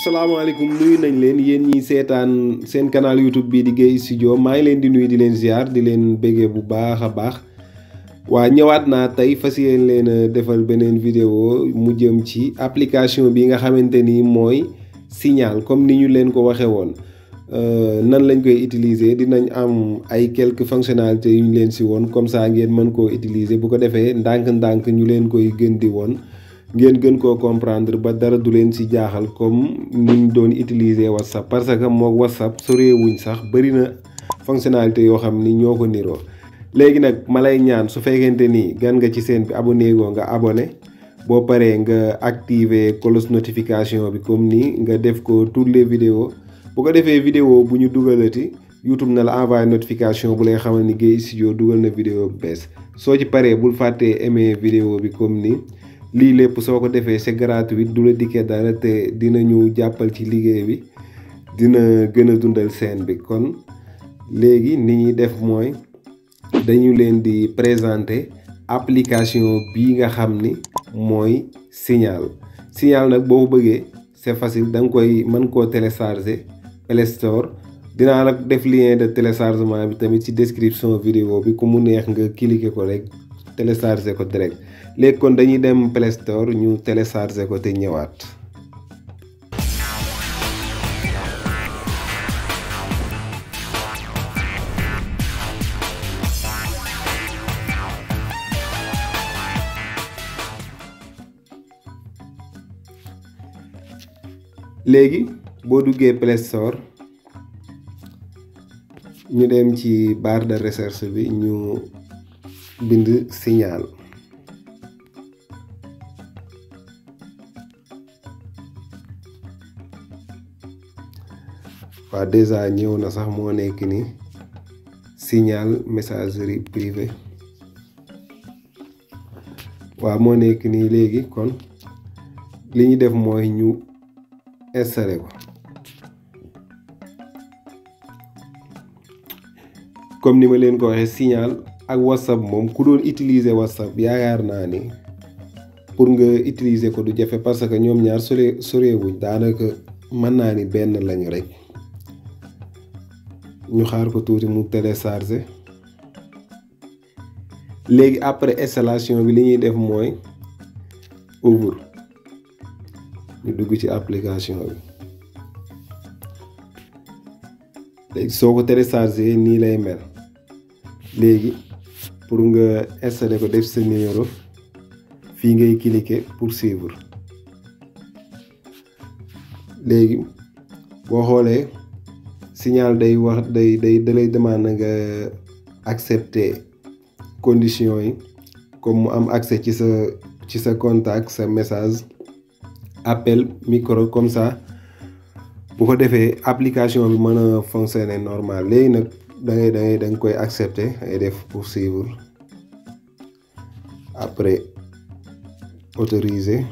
salaamaaleykum nuyu nañ leen yéen ñi seetaan seen canal YouTube bi di Gueye Studio maa ngi leen di nuyu di leen ziar di leen béggee bu baax a baax waa ñëwaat naa tey fas yéen leen defal beneen vidéo mu jëm ci application bi nga xamante ni mooy Signal comme ni ñu leen ko waxee woon nan lañ koy utiliser dinañ am ay quelques fonctionnalités yu ñu leen si woon comme ça ngeen mën koo utiliser bu ko defee ndànk-ndànk ñu leen koy gën di woon ngeen gën koo comprendre ba dara du leen ci jaaxal comme niñ doon utiliser WhatsApp parce que mook WhatsApp soreewuñ sax bëri na fonctionnalité yoo xam ni ñoo ko niroo léegi nag ma lay ñaan su fekkente ni gan nga ci seen bi abonné goo nga abonné boo paree nga activer cloche notification bi comme nii nga def ko toutes les vidéos bu ko defee vidéo bu ñu dugalati YouTube na la envoyé notification bu lay xamal ni Gueye Studio dugal na vidéo bu bees soo ci paree bul fàttee aimer vidéo bi comme nii lii lépp soo ko defee c'est gratuit du la dikkee dara te dinañu jàppal ci liggéey bi dina gën a dundal scène bi kon léegi ni ñuy def mooy dañu leen di présenter application bii nga xam ni mooy Signal nag boo ko bëggee c'est facile da nga koy mën koo télécharger Play Store dinaa nag def lien de téléchargement bi tamit ci description vidéo bi ku mu neex nga cliquer ko rek télécharger ko direct léegi kon dañuy dem Play Store ñu télécharger ko te ñëwaat. léegi boo duggee Play Store ñu dem ci barre de recherche bi ñu bind Signal. waaw déjà ñëw na sax moo nekk ni Signal messagerie privée waaw moo nekk nii léegi kon li ñu def mooy ñu installé ko comme ni ma leen ko waxee Signal ak WhatsApp moom ku doon utiliser WhatsApp yaakaar naa ni pour nga utiliser ko du jafe parce que ñoom ñaar sorewuñ daanaka mën naa ni benn lañu rek ñu xaar ko tuuti mu télécharger léegi après installation bi li ñuy def mooy ouvre ñu dugg ci application bi léegi soo ko télécharger nii lay mel léegi pour nga installer ko def sa numéro fii ngay cliquer pour suivre léegi boo xoolee Signal day wax dalay demande nga accepter conditions yi comme mu am accès ci sa contact sa message appel micro comme ça bu ko defee application bi mën a fonctionner normal léegi nag da nga koy accepter ay def poursuivre après autoriser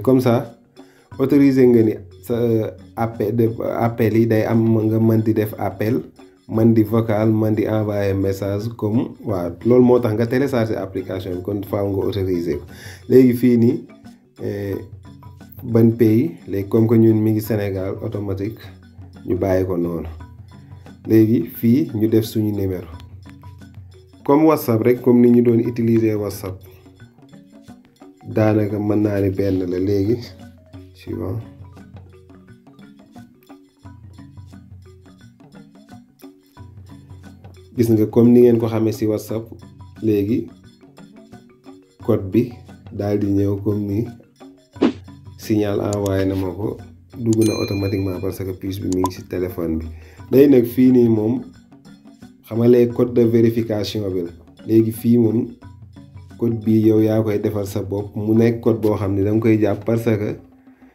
comme ça autoriser nga ni sa appel yi day am nga mën di def appel man di vocal man di envoyer message comme waaw loolu moo tax nga télécharger application bi kon faaw nga autoriser ko léegi fii nii ban pays léegi comme que ñun mi ngi Sénégal automatique ñu bàyyi ko noonu léegi fii ñu def suñu numéro comme WhatsApp rek comme ni ñu doon utiliser WhatsApp daanaka mën naa ni benn la léegi suivant gis nga comme ni ngeen ko xamee ci WhatsApp léegi code bi daal di ñëw comme ni Signal envoyé na ma ko dugg na automatiquement parce que puce bi mi ngi ci téléphone bi day nag fii nii moom xamalee code de vérification bi la léegi fii moom code bii yow yaa koy defal sa bopp mu nekk code boo xam ne da nga koy jàpp parce que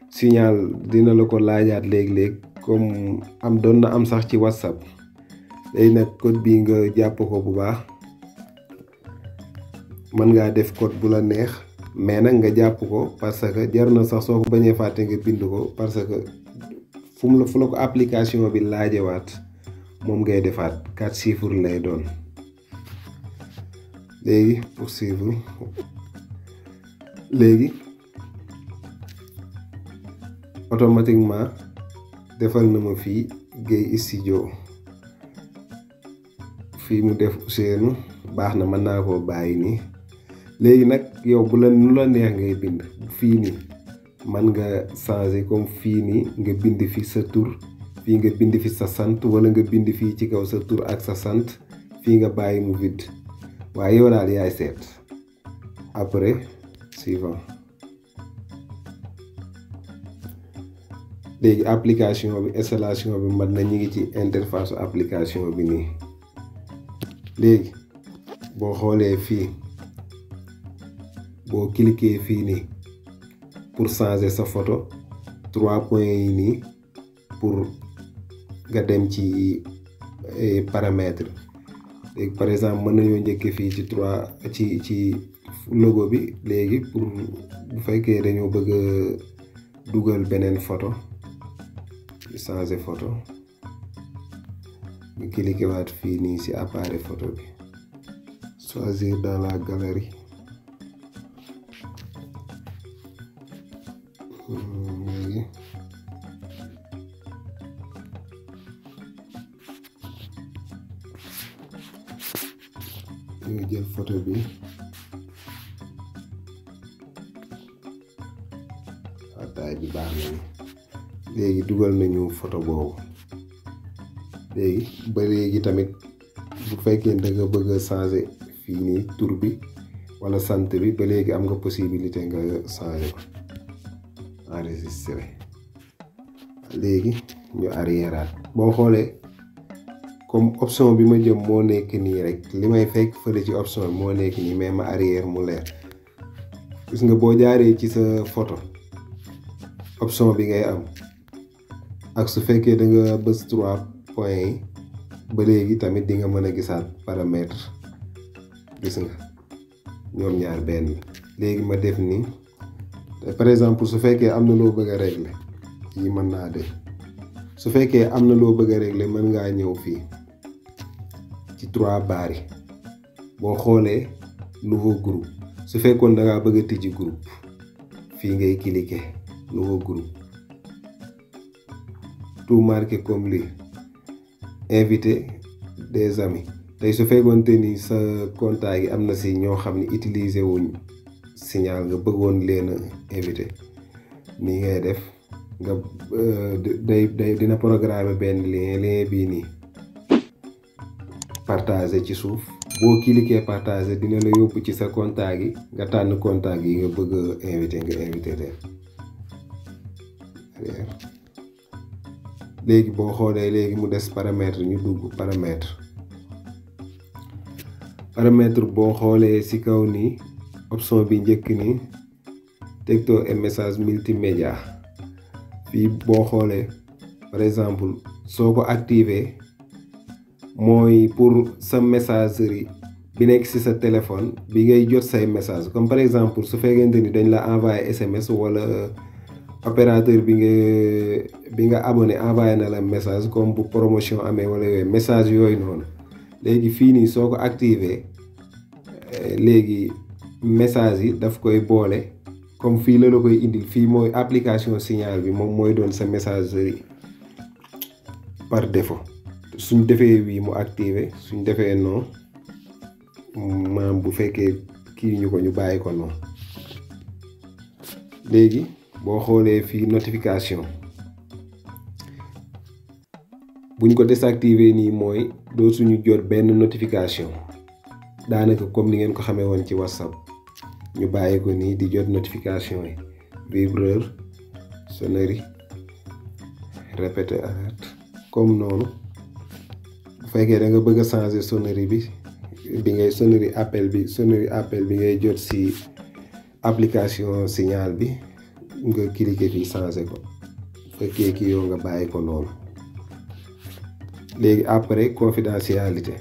Signal dina la ko laajaat léeg-léeg comme doon na am sax ci WhatsApp léegi nag code bii nga jàpp ko bu baax mën ngaa def code bu la neex mais nag nga jàpp ko parce que jar na sax soo ko bañee fàtte nga bind ko parce que fu la ko application bi laajewaat moom ngay defaat 4 chiffres lay doon léegi poursuivre léegi automatiquement defal na ma fii Gueye Studio fii mu def Ousseynou baax na, mën naa koo bàyyi nii. léegi nag yow bu la nu la neex ngay bind fii nii man nga changer comme fii nii nga bind fi sa tur, fii nga bind fi sa sant, wala nga bind fii ci kaw sa tur ak sa sant, fii nga bàyyi mu vide. waaye yow daal yaay seet. après suivant. léegi application bi installation bi mat na, ñu ngi ci interface application bi nii. léegi boo xoolee fii boo cliquer fii nii pour changer sa photo, 3 points yi nii pour nga dem ci paramètres. léegi par exemple mën nañoo njëkk fii ci ci logo bi. léegi pour bu fekkee dañoo bëgg a dugal beneen photo, changer photo, ñu cliquer waat fii nii ci appareil photo bi, choisir dans la galerie. léegi ñu jël photo bi, taay bi baax na. léegi dugal nañu photo boobu. léegi ba léegi tamit bu fekkee da nga bëgg a changer fii nii tur bi wala sant bi, ba léegi am nga possibilité nga changer ko, enregistrer. léegi ñu arriéraat. boo xoolee comme option bi ma jëm moo nekk nii rek, li may fekk fële ci option bi moo nekk nii, mais ma arrière mu leer. gis nga boo jaaree ci sa photo option bi ngay am, ak su fekkee da nga bës 3 points yi, ba léegi tamit di nga mën a gisaat paramètre. gis nga ñoom ñaar benn. léegi ma def nii par exemple su fekkee am na loo bëgg a régler, yi mën naa def. su fekkee am na loo bëgg a régler, mën ngaa ñëw fii ci 3 barres yi. boo xoolee nouveau groupe, su fekkoon da ngaa bëgg a tijji groupe, fii ngay cliquer nouveau groupe, tout marqué comme lii, invité des amis. tey su fekkoonte ni sa contact yi am na si ñoo xam ne utiliser wuñ signal, nga bëggoon leen a invité, nii ngay def. nga dina programmer benn lien bii nii partager ci suuf. boo cliquer partager dina la yóbbu ci sa contact yi, nga tànn contact yi nga bëgg a invité, nga invité leen. léegi boo xoolee léegi mu des paramètre, ñu dugg paramètre. boo xoolee ci kaw nii option bi njëkk nii texto et message multimédia, fii boo xoolee par exemple soo ko activer mooy pour sa messagerie bi nekk ci sa téléphone bi ngay jot say message. comme par exemple su fekkente ni dañ la envoyé SMS wala opérateur bi nga abonné envoyé na la message, comme bu promotion amee wala yooyu message yooyu noonu. léegi fii nii soo ko activer léegi message yi daf koy boole, comme fii la koy indil. fii mooy application signal bi, moom mooy doon sa messagerie par défaut. suñ defee wii mu activé, suñ defee non maam bu fekkee kii ñu ko ñu bàyyi ko non. léegi boo xoolee fii notification, buñ ko désactiver nii mooy doo suñu jot benn notification, daanaka comme ni ngeen ko xamee woon ci WhatsApp. ñu bàyyi ko nii di jot notification yi, vibreur, sonnerie, répéter alerte, comme noonu. bu fekkee da nga bëgg a changer sonnerie bi ngay sonnerie appel bi ngay jot ci application signal bi, nga cliquer fii changer ko. bu fekkee kii yow nga bàyyi ko noonu. léegi après confidentialité,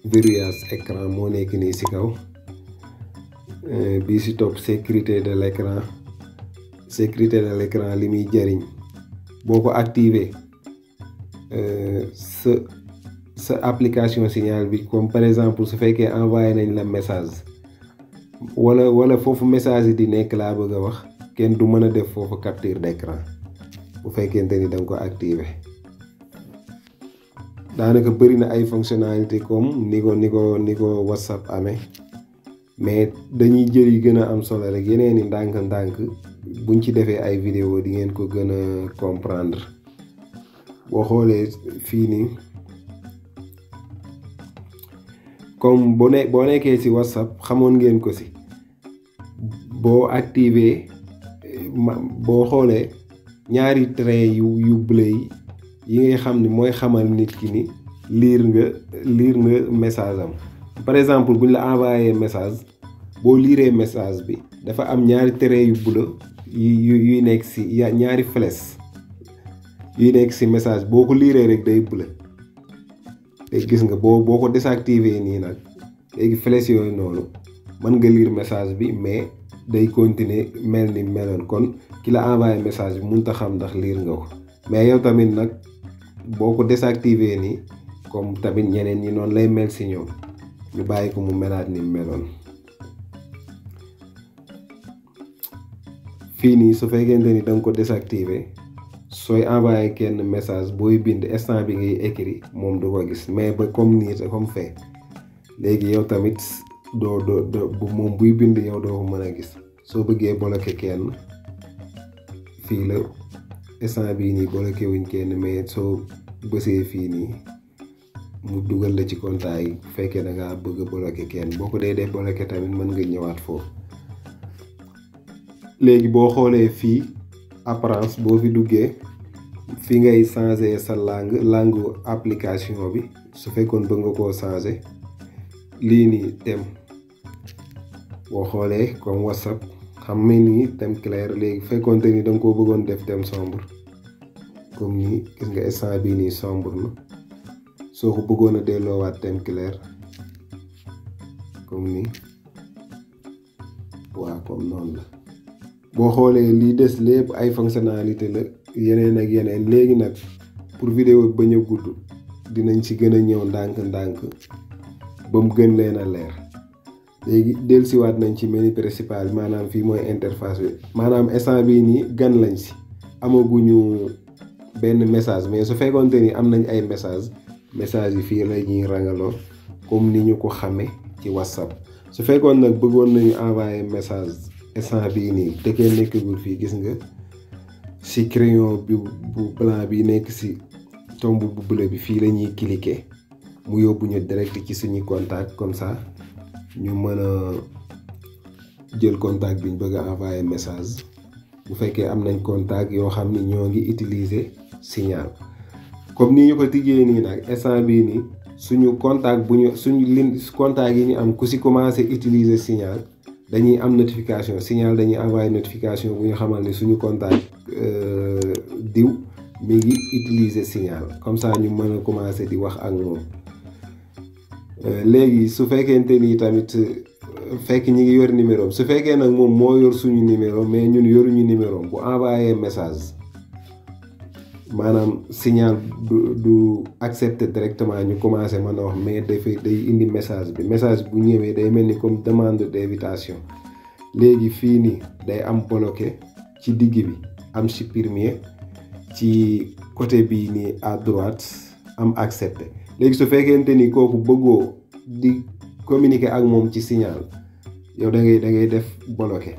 verrouillage écran moo nekk nii ci kaw. bii ci topp sécurité de l'écran, li muy jariñ boo ko activer sa application signal bi, comme par exemple su fekkee envoyé nañ la message wala foofu message yi di nekk laa bëgg a wax kenn du mën a def foofu capture d'écran bu fekkente ni da nga ko activer. daanaka bëri na ay fonctionnalité comme ni ko WhatsApp amee mais dañuy jël yi gën a am solo rek yeneen i ndànk-ndànk buñ ci defee ay vidéo di ngeen ko gën a comprendre. boo xoolee fii nii comme boo nekkee ci WhatsApp xamoon ngeen ko ci boo activer boo xoolee ñaari trait yu bleu yi ngay xam ni mooy xamal nit ki ni lire nga message am. par exemple buñ la envoyé message boo liree message bi dafa am ñaari trait yu bleu yuy nekk ci ñaari flèche yuy nekk ci message boo ko liree rek day bleu. léegi gis nga boo ko désactiver nii nag léegi flèche yooyu noonu mën nga lire message bi mais day continuer mel ni meloon kon ki la envoyé message bi mënut a xam ndax lire nga ko. mais yow tamit nag boo ko désactiver nii comme tamit ñeneen ñi noonu lay mel ci ñoom ñu bàyyi ko mu melaat ni meloon. fii nii su fekkente ni da nga ko désactiver sooy envoyé kenn message booy bind instant bi ngay écrit moom du ko gis mais ba comme nii comme fait léegi yow tamit doo moom buy bind yow doo ko mën a gis. soo bëggee bloquer kenn fii la instant bii nii bloqué wuñ kenn mais soo bësee fii nii mu dugal la ci contact yi bu fekkee da ngaa bëgg a bloquer kenn boo ko dee bloquer tamit mën nga ñëwaat foofu. léegi boo xoolee fii apparence boo fi duggee fi ngay changer sa langue application bi su fekkoon bëgg nga koo changer lii nii thème boo xoolee comme WhatsApp xam nga ni thème clair léegi fekkoonte ni da nga koo bëggoon def thème sombre comme nii gis nga instant bii nii sombre na soo ko bëggoon a delloowaat thème clair comme nii waaw comme noonu la. boo xoolee lii des lépp ay fonctionnalité la yeneen ak yeneen. léegi nag pour vidéo bi bañ a gudd dinañ ci gën a ñëw ndànk-ndànk ba mu gën leen a leer. léegi dellusiwaat nañ ci menu principal maanaam fii mooy interface bi maanaam instant bii nii gan lañ ci amaguñu benn message mais su fekkoonte ni am nañ ay message yi fii la ñuy rangaloo comme ni ñu ko xamee ci WhatsApp. su fekkoon nag bëggoon nañu envoyer message instant bii nii te kenn nekkagul fii gis nga ci crayon bi bu blanc bi nekk ci tomb bu bleu bi fii la ñuy cliquer mu yóbbu ñu direct ci suñu contact comme ça ñu mën a jël contact bi ñu bëgg a envoyer message. bu fekkee am nañ contact yoo xam ni ñoo ngi utiliser signal comme ni ñu ko tijjee nii nag instant bii nii suñu contact suñu contact yi ñu am ku ci commencé utiliser signal dañuy am notification signal dañuy envoyer notification bu ñu xamal ni suñu contact diw mi ngi utiliser signal comme ça ñu mën a commencer di wax ak moom. léegi su fekkente ni tamit fekk ñi ngi yor numéro su fekkee nag moom moo yor suñu numéro mais ñun yoruñu numéro bu envoyé message maanaam signal du accepter directement ñu commencé mën a wax mais day indi message bu ñëwee day mel ni comme demande d'invitation. léegi fii nii day am bloqué ci digg bi am supprimer ci côté bii nii à droite am accepter. léegi su fekkente ni kooku bëggoo di communiquer ak moom ci signal yow da ngay def bloqué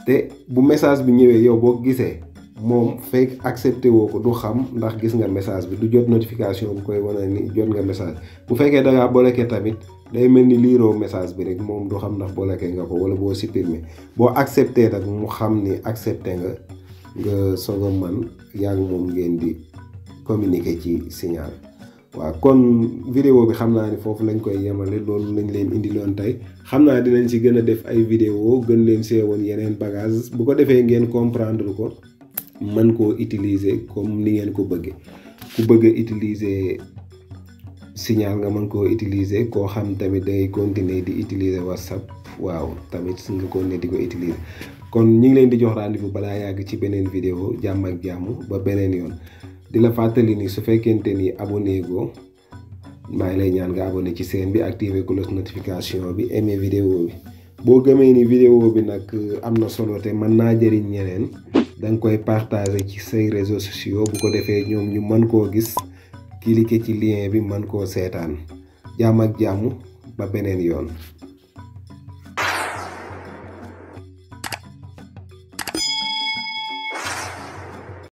te bu message bi ñëwee yow boo gisee moom fekk accepté woo ko du xam ndax gis nga message bi du jot notification bu koy wane ni jot nga message. bu fekkee da ngaa bloqué tamit day mel ni liiroo message bi rek moom du xam ndax bloqué nga ko wala boo supprimer boo accepté nag mu xam ni accepté nga soog a man yaa ngi moom ngeen di communiquer ci signal. waaw kon vidéo bi xam naa ni foofu lañ koy yemale loolu lañ leen indi loon tey xam naa dinañ ci gën a def ay vidéo gën leen seewoon yeneen bagage bu ko defee ngeen comprendre ko mën koo utiliser comme ni ngeen ko bëggee. ku bëgg a utiliser signal nga mën koo utiliser koo xam tamit day continuer di utiliser WhatsApp waaw tamit nga continuer di ko utiliser. kon ñu ngi leen di jox rendez-vous balaa yàgg ci beneen vidéo jàmm ak jàmm ba beneen yoon. di la fàttali ni su fekkente ni abonné go maa ngi lay ñaan nga abonné ci chaîne bi activer cloche notification bi aimer vidéo bi boo gëmee ni vidéo bi nag am na solo te mën naa jëriñ ñeneen danga koy partager ci say réseaux sociaux bu ko defee ñoom ñu mën koo gis cliquer ci lien bi mën koo seetaan jàmm ak jàmm ba beneen yoon.